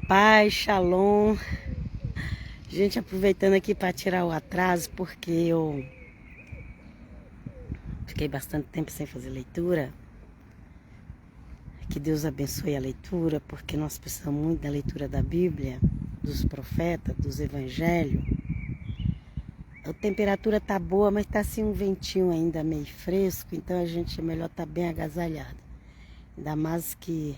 Paz, shalom. Gente, aproveitando aqui para tirar o atraso, porque eu fiquei bastante tempo sem fazer leitura. Que Deus abençoe a leitura, porque nós precisamos muito da leitura da Bíblia, dos profetas, dos evangelhos. A temperatura tá boa, mas tá assim um ventinho ainda meio fresco, então a gente é melhor estar bem agasalhado. Ainda mais que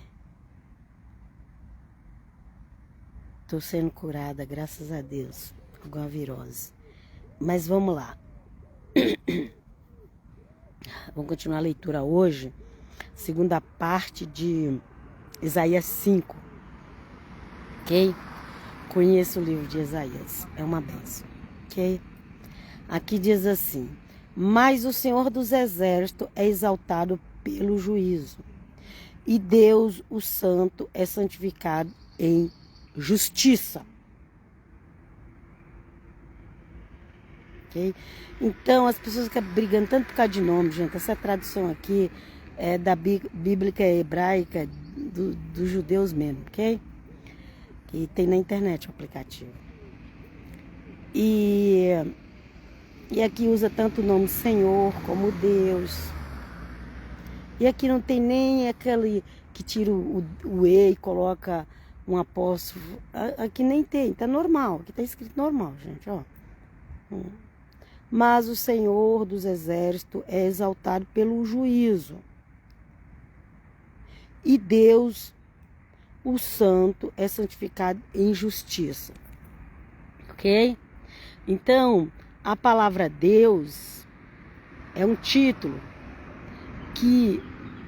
estou sendo curada, graças a Deus, com a virose. Mas vamos lá. Vamos continuar a leitura hoje, segunda parte de Isaías 5. Ok? Conheço o livro de Isaías, é uma bênção. Ok? Aqui diz assim: mas o Senhor dos Exércitos é exaltado pelo juízo, e Deus, o Santo, é santificado em justiça. Ok? Então, as pessoas ficam brigando tanto por causa de nome, gente. Essa tradução aqui é da bíblica hebraica dos judeus mesmo, ok? E tem na internet o aplicativo. E aqui usa tanto o nome Senhor como Deus. E aqui não tem nem aquele que tira o E e coloca um apóstrofo. Aqui nem tem, tá normal. Aqui tá escrito normal, gente, ó. Mas o Senhor dos Exércitos é exaltado pelo juízo. E Deus, o Santo, é santificado em justiça. Ok? Então, a palavra Deus é um título que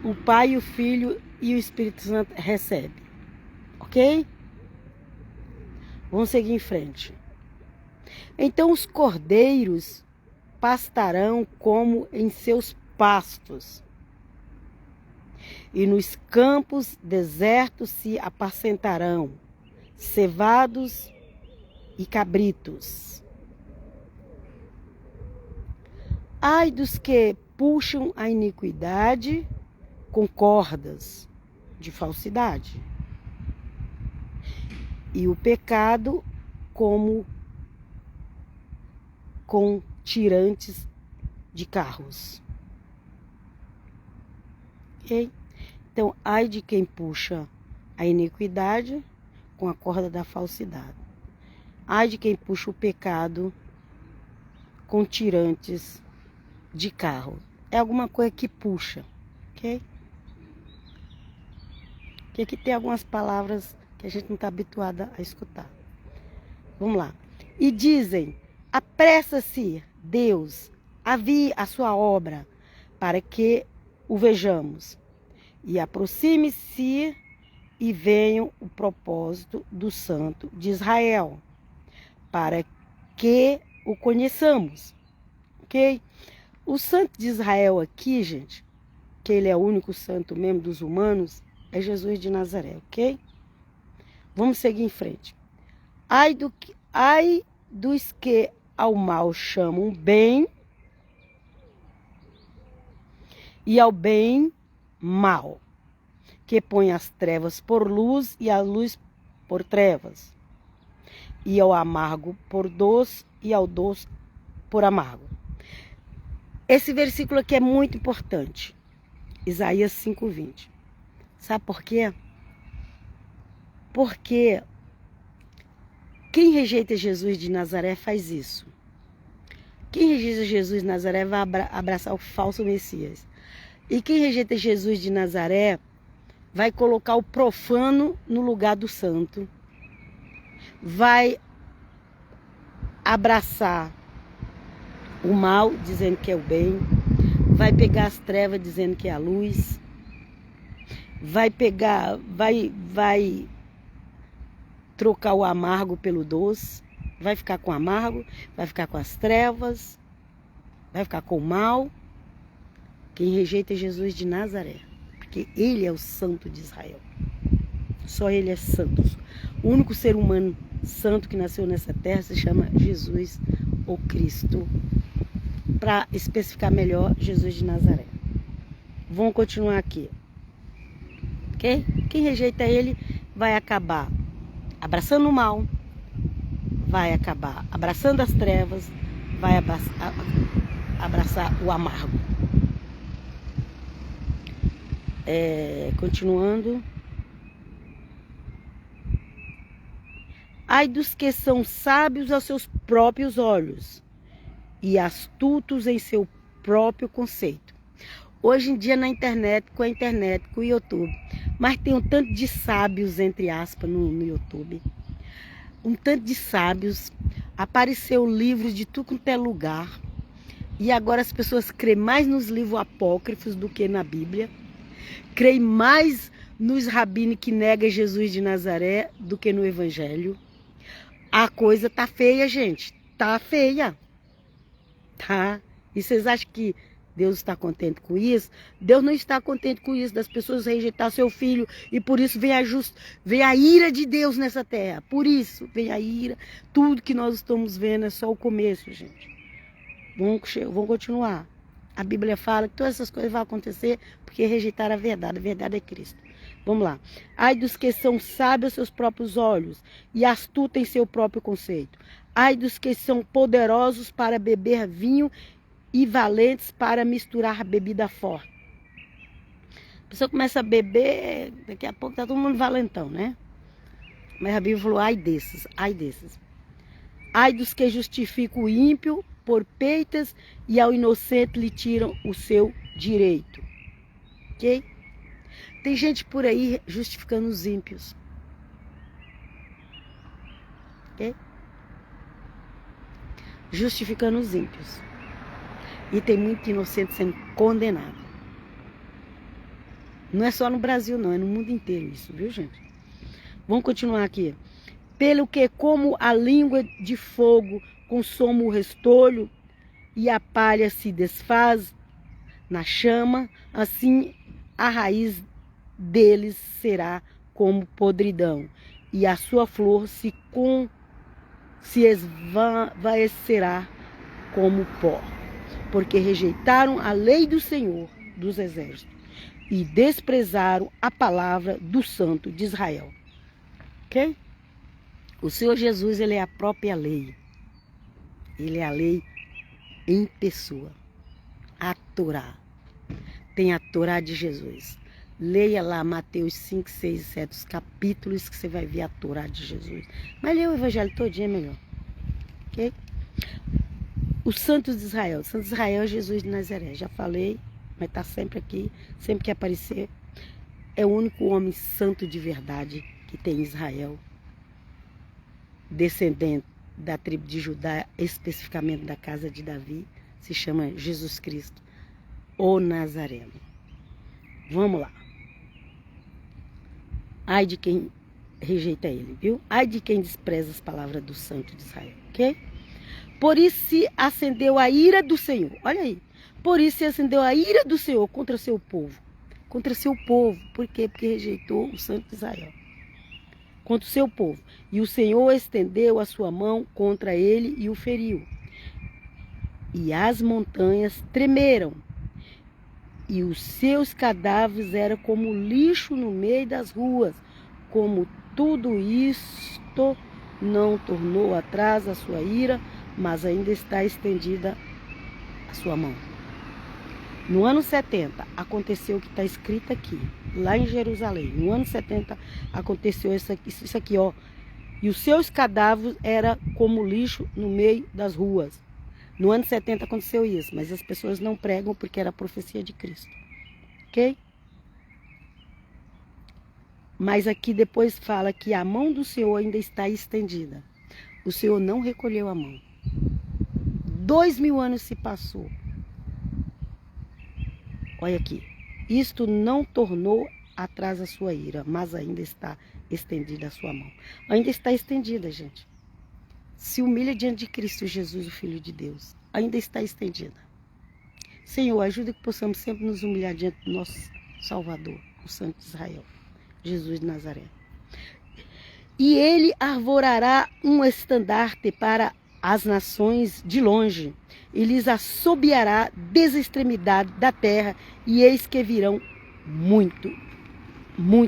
o Pai, o Filho e o Espírito Santo recebem. Ok? Vamos seguir em frente. Então os cordeiros pastarão como em seus pastos, e nos campos desertos se apacentarão cevados e cabritos. Ai dos que puxam a iniquidade com cordas de falsidade, e o pecado como com tirantes de carros. Ok? Então, ai de quem puxa a iniquidade com a corda da falsidade. Ai de quem puxa o pecado com tirantes de carro. É alguma coisa que puxa, ok? Porque aqui tem algumas palavras que a gente não está habituada a escutar. Vamos lá. E dizem: apressa-se, Deus, avie a sua obra, para que o vejamos. E aproxime-se e venha o propósito do Santo de Israel, para que o conheçamos. Ok? O Santo de Israel aqui, gente, que ele é o único santo mesmo dos humanos, é Jesus de Nazaré, ok? Vamos seguir em frente. Ai dos que ao mal chamam bem, e ao bem mal, que põe as trevas por luz e a luz por trevas, e ao amargo por doce e ao doce por amargo. Esse versículo aqui é muito importante. Isaías 5:20. Sabe por quê? Porque quem rejeita Jesus de Nazaré faz isso. Quem rejeita Jesus de Nazaré vai abraçar o falso Messias. E quem rejeita Jesus de Nazaré vai colocar o profano no lugar do santo. Vai abraçar o mal, dizendo que é o bem. Vai pegar as trevas, dizendo que é a luz. Vai trocar o amargo pelo doce. Vai ficar com o amargo, vai ficar com as trevas, vai ficar com o mal. Quem rejeita Jesus de Nazaré, porque ele é o santo de Israel. Só ele é santo. O único ser humano santo que nasceu nessa terra se chama Jesus, ou Cristo. Para especificar melhor, Jesus de Nazaré. Vamos continuar aqui. Ok? Quem rejeita ele vai acabar abraçando o mal, vai acabar abraçando as trevas, vai abraçar o amargo. Continuando. Ai dos que são sábios aos seus próprios olhos e astutos em seu próprio conceito. Hoje em dia na internet, com o YouTube, mas tem um tanto de sábios, entre aspas, no YouTube. Um tanto de sábios, apareceu livros de tudo quanto é lugar. E agora as pessoas creem mais nos livros apócrifos do que na Bíblia. Creem mais nos rabinos que negam Jesus de Nazaré do que no Evangelho. A coisa tá feia, gente. Tá feia. Tá? E vocês acham que Deus está contente com isso? Deus não está contente com isso, das pessoas rejeitar seu filho. E por isso vem a ira de Deus nessa terra. Por isso vem a ira. Tudo que nós estamos vendo é só o começo, gente. Vamos continuar. A Bíblia fala que todas essas coisas vão acontecer porque rejeitaram a verdade. A verdade é Cristo. Vamos lá. Ai dos que são sábios aos seus próprios olhos e astutos em seu próprio conceito. Ai dos que são poderosos para beber vinho e valentes para misturar bebida forte. A pessoa começa a beber, daqui a pouco tá todo mundo valentão, né? Mas a Bíblia falou, ai desses, ai desses. Ai dos que justificam o ímpio por peitas e ao inocente lhe tiram o seu direito. Ok? Tem gente por aí justificando os ímpios. Ok? Justificando os ímpios. E tem muito inocente sendo condenado. Não é só no Brasil, não. É no mundo inteiro isso, viu, gente? Vamos continuar aqui. Pelo que como a língua de fogo consome o restolho e a palha se desfaz na chama, assim a raiz deles será como podridão, e a sua flor se esvaecerá como pó, porque rejeitaram a lei do Senhor dos Exércitos e desprezaram a palavra do Santo de Israel. Ok? O Senhor Jesus, ele é a própria lei. Ele é a lei em pessoa. A Torá. Tem a Torá de Jesus. Leia lá Mateus 5, 6 e 7, os capítulos que você vai ver a Torá de Jesus. Mas leia o Evangelho todinho é melhor. Ok? Os santos de Israel. O santo de Israel é Jesus de Nazaré. Já falei, mas está sempre aqui, sempre que aparecer. É o único homem santo de verdade que tem em Israel. Descendente da tribo de Judá, especificamente da casa de Davi, se chama Jesus Cristo, o Nazareno. Vamos lá. Ai de quem rejeita ele, viu? Ai de quem despreza as palavras do Santo de Israel, ok? Por isso se acendeu a ira do Senhor, olha aí. Por isso se acendeu a ira do Senhor contra seu povo. Contra seu povo, por quê? Porque rejeitou o Santo de Israel. Contra o seu povo. E o Senhor estendeu a sua mão contra ele e o feriu. E as montanhas tremeram. E os seus cadáveres eram como lixo no meio das ruas. Como tudo isto não tornou atrás a sua ira, mas ainda está estendida a sua mão. No ano 70, aconteceu o que está escrito aqui, lá em Jerusalém. No ano 70, aconteceu isso aqui, ó. E os seus cadáveres eram como lixo no meio das ruas. No ano 70 aconteceu isso, mas as pessoas não pregam porque era a profecia de Cristo. Ok? Mas aqui depois fala que a mão do Senhor ainda está estendida. O Senhor não recolheu a mão. 2000 anos se passou. Olha aqui. Isto não tornou atrás a sua ira, mas ainda está estendida a sua mão. Ainda está estendida, gente. Se humilha diante de Cristo Jesus, o Filho de Deus. Ainda está estendida. Senhor, ajuda que possamos sempre nos humilhar diante do nosso Salvador, o Santo de Israel, Jesus de Nazaré. E ele arvorará um estandarte para as nações de longe, e lhes assobiará desde a extremidade da terra, e eis que virão muito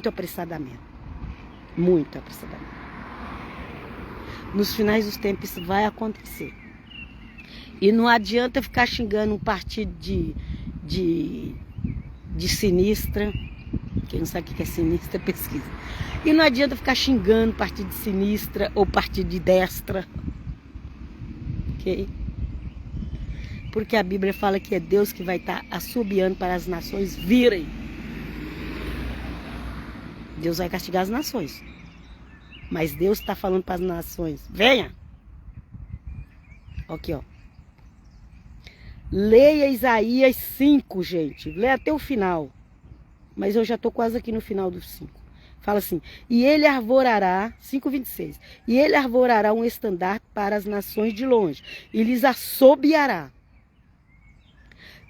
apressadamente. Muito apressadamente. Nos finais dos tempos isso vai acontecer. E não adianta ficar xingando um partido de sinistra. Quem não sabe o que é sinistra, pesquisa. E não adianta ficar xingando partido de sinistra ou partido de destra. Ok? Porque a Bíblia fala que é Deus que vai estar assobiando para as nações virem. Deus vai castigar as nações. Mas Deus está falando para as nações, venha. Aqui, ó. Leia Isaías 5, gente. Leia até o final. Mas eu já estou quase aqui no final do 5. Fala assim, e ele arvorará, 5:26, e ele arvorará um estandarte para as nações de longe, e lhes assobiará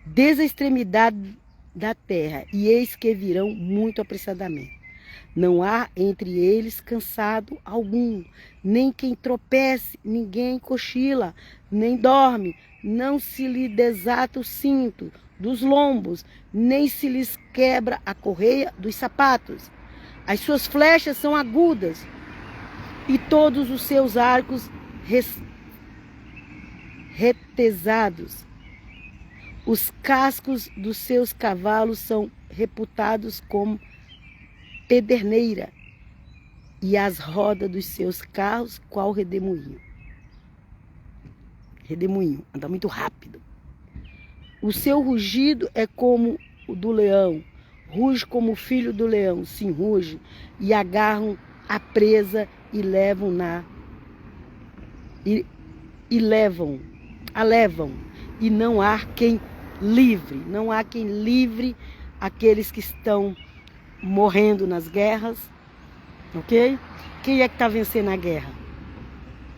desde a extremidade da terra, e eis que virão muito apressadamente. Não há entre eles cansado algum, nem quem tropece, ninguém cochila, nem dorme, não se lhe desata o cinto dos lombos, nem se lhes quebra a correia dos sapatos. As suas flechas são agudas, e todos os seus arcos retesados. Os cascos dos seus cavalos são reputados como pederneira, e as rodas dos seus carros, qual redemoinho. Redemoinho, anda muito rápido. O seu rugido é como o do leão, ruge como o filho do leão, sim, ruge, e agarram a presa e levam-na, a levam, e não há quem livre aqueles que estão morrendo nas guerras, ok? Quem é que está vencendo a guerra?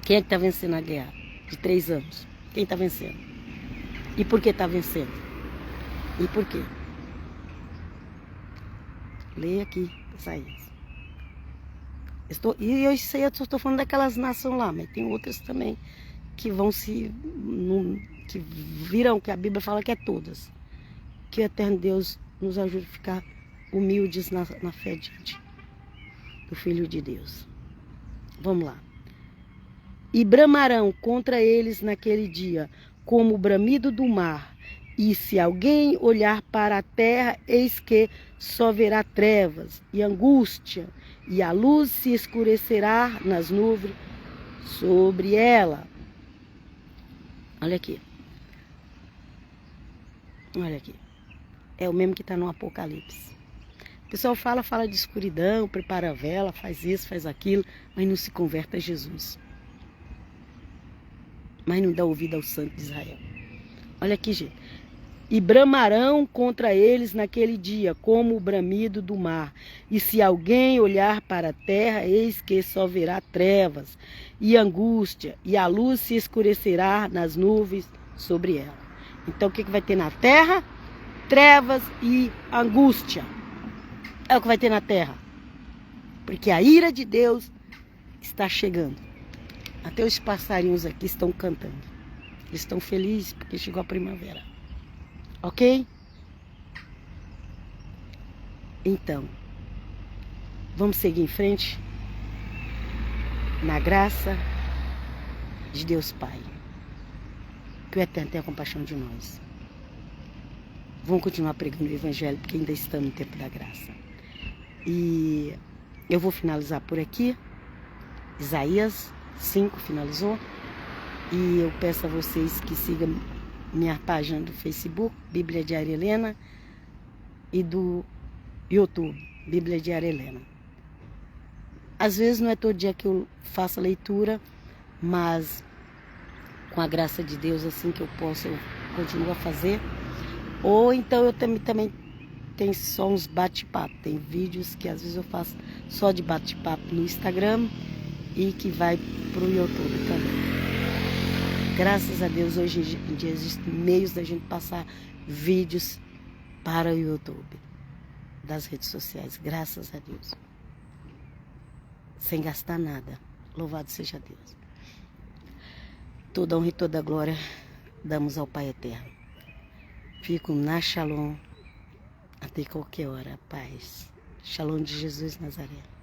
Quem é que está vencendo a guerra de 3 anos? Quem está vencendo? E por que está vencendo? E por quê? Leia aqui, Isaías. E eu sei, eu estou falando daquelas nações lá, mas tem outras também que vão que viram que a Bíblia fala que é todas. Que o eterno Deus nos ajude a ficar humildes na fé do Filho de Deus. Vamos lá. E bramarão contra eles naquele dia, como o bramido do mar. E se alguém olhar para a terra, eis que só verá trevas e angústia, e a luz se escurecerá nas nuvens sobre ela. Olha aqui. Olha aqui. É o mesmo que está no Apocalipse. O pessoal fala de escuridão, prepara a vela, faz isso, faz aquilo, mas não se converte a Jesus. Mas não dá ouvido ao Santo de Israel. Olha aqui, gente. E bramarão contra eles naquele dia, como o bramido do mar. E se alguém olhar para a terra, eis que só verá trevas e angústia, e a luz se escurecerá nas nuvens sobre ela. Então o que vai ter na terra? Trevas e angústia. É o que vai ter na terra. Porque a ira de Deus está chegando. Até os passarinhos aqui estão cantando. Eles estão felizes porque chegou a primavera. Ok? Então, vamos seguir em frente na graça de Deus Pai. Que o Eterno tenha compaixão de nós. Vamos continuar pregando o Evangelho, porque ainda estamos no tempo da graça. E eu vou finalizar por aqui. Isaías 5 finalizou. E eu peço a vocês que sigam minha página do Facebook, Bíblia Diária Helena, e do YouTube, Bíblia Diária Helena. Às vezes não é todo dia que eu faço a leitura, mas com a graça de Deus, assim que eu posso, eu continuo a fazer. Ou então eu também tenho só uns bate-papo. Tem vídeos que às vezes eu faço só de bate-papo no Instagram e que vai para o YouTube também. Graças a Deus, hoje em dia existem meios da gente passar vídeos para o YouTube, das redes sociais. Graças a Deus. Sem gastar nada. Louvado seja Deus. Toda honra e toda glória damos ao Pai Eterno. Fico na Shalom até qualquer hora. Paz. Shalom de Jesus Nazaré.